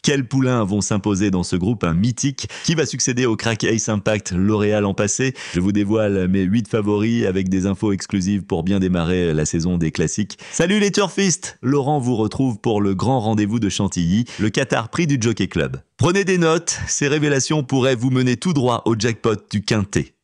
Quels poulains vont s'imposer dans ce groupe, un mythique? Qui va succéder au crack Ace Impact L'Oréal l'an passé? Je vous dévoile mes 8 favoris avec des infos exclusives pour bien démarrer la saison des classiques. Salut les turfistes! Laurent vous retrouve pour le grand rendez-vous de Chantilly, le Qatar Prix du Jockey Club. Prenez des notes, ces révélations pourraient vous mener tout droit au jackpot du Quintet.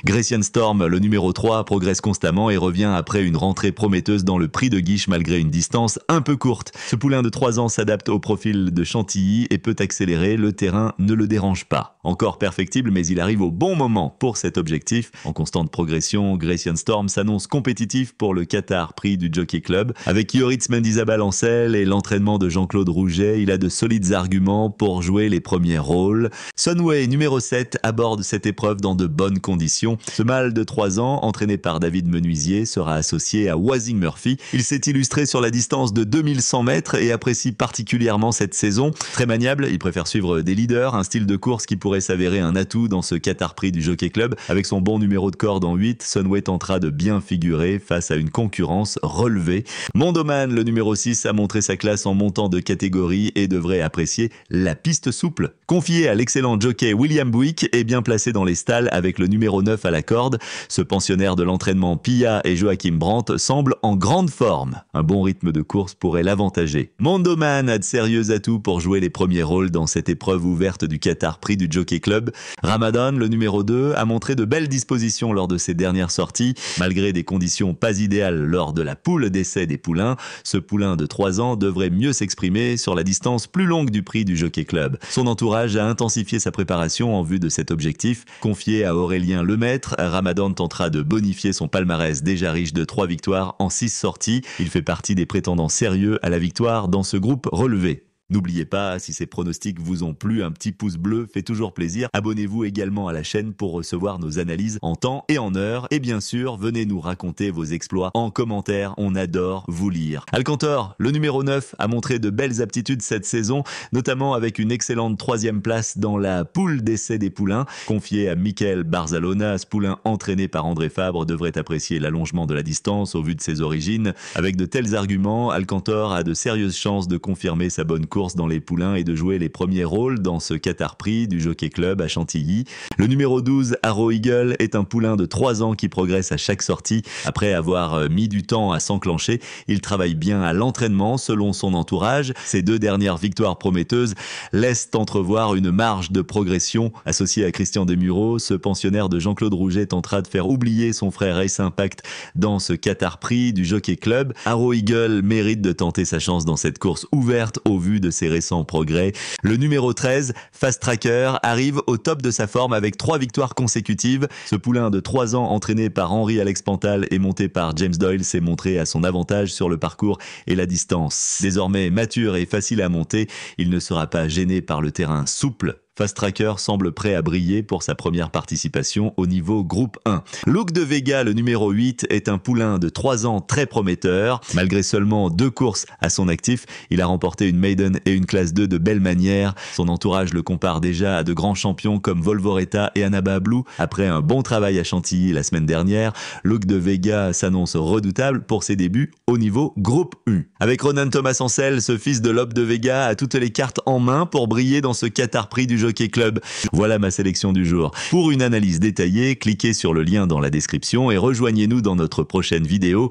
Grecian Storm, le numéro 3, progresse constamment et revient après une rentrée prometteuse dans le prix de Guiche malgré une distance un peu courte. Ce poulain de 3 ans s'adapte au profil de Chantilly et peut accélérer, le terrain ne le dérange pas. Encore perfectible, mais il arrive au bon moment pour cet objectif. En constante progression, Grecian Storm s'annonce compétitif pour le Qatar Prix du Jockey Club. Avec Yoritz Mendizabal en selle et l'entraînement de Jean-Claude Rouget, il a de solides arguments pour jouer les premiers rôles. Sunway, numéro 7, aborde cette épreuve dans de bonnes conditions. Ce mâle de 3 ans, entraîné par David Menuisier, sera associé à Wazing Murphy. Il s'est illustré sur la distance de 2100 mètres et apprécie particulièrement cette saison. Très maniable, il préfère suivre des leaders, un style de course qui pourrait s'avérer un atout dans ce Qatar Prix du Jockey Club. Avec son bon numéro de corde en 8, Sunway tentera de bien figurer face à une concurrence relevée. Mondoman, le numéro 6, a montré sa classe en montant de catégorie et devrait apprécier la piste souple. Confié à l'excellent jockey William Buick et bien placé dans les stalles avec le numéro 9 à la corde, ce pensionnaire de l'entraînement Pia et Joachim Brandt semble en grande forme. Un bon rythme de course pourrait l'avantager. Mondoman a de sérieux atouts pour jouer les premiers rôles dans cette épreuve ouverte du Qatar Prix du Jockey Club. Ramadan, le numéro 2, a montré de belles dispositions lors de ses dernières sorties. Malgré des conditions pas idéales lors de la poule d'essai des poulains, ce poulain de 3 ans devrait mieux s'exprimer sur la distance plus longue du prix du Jockey Club. Son entourage a intensifié sa préparation en vue de cet objectif. Confié à Aurélien Lemaître, Ramadan tentera de bonifier son palmarès déjà riche de 3 victoires en 6 sorties. Il fait partie des prétendants sérieux à la victoire dans ce groupe relevé. N'oubliez pas, si ces pronostics vous ont plu, un petit pouce bleu fait toujours plaisir. Abonnez-vous également à la chaîne pour recevoir nos analyses en temps et en heure. Et bien sûr, venez nous raconter vos exploits en commentaire, on adore vous lire. Alcantor, le numéro 9, a montré de belles aptitudes cette saison, notamment avec une excellente 3e place dans la poule d'essai des poulains. Confié à Michael Barzalona, ce poulain entraîné par André Fabre devrait apprécier l'allongement de la distance au vu de ses origines. Avec de tels arguments, Alcantor a de sérieuses chances de confirmer sa bonne course dans les poulains et de jouer les premiers rôles dans ce Qatar Prix du Jockey Club à Chantilly. Le numéro 12, Arrow Eagle, est un poulain de 3 ans qui progresse à chaque sortie. Après avoir mis du temps à s'enclencher, il travaille bien à l'entraînement selon son entourage. Ses 2 dernières victoires prometteuses laissent entrevoir une marge de progression. Associé à Christian Desmureaux, ce pensionnaire de Jean-Claude Rouget tentera de faire oublier son frère Ace Impact dans ce Qatar Prix du Jockey Club. Arrow Eagle mérite de tenter sa chance dans cette course ouverte au vu de ses récents progrès. Le numéro 13, Fast Tracker, arrive au top de sa forme avec 3 victoires consécutives. Ce poulain de 3 ans entraîné par Henri-Alex Pantal et monté par James Doyle s'est montré à son avantage sur le parcours et la distance. Désormais mature et facile à monter, il ne sera pas gêné par le terrain souple. Fast Tracker semble prêt à briller pour sa première participation au niveau groupe 1. Look de Vega, le numéro 8, est un poulain de 3 ans très prometteur. Malgré seulement 2 courses à son actif, il a remporté une maiden et une classe 2 de belle manière. Son entourage le compare déjà à de grands champions comme Volvoreta et Annaba Blue. Après un bon travail à Chantilly la semaine dernière, Look de Vega s'annonce redoutable pour ses débuts au niveau groupe 1. Avec Ronan Thomas en selle, ce fils de Lope de Vega a toutes les cartes en main pour briller dans ce Qatar Prix du Jockey Club. Voilà ma sélection du jour. Pour une analyse détaillée, cliquez sur le lien dans la description et rejoignez-nous dans notre prochaine vidéo.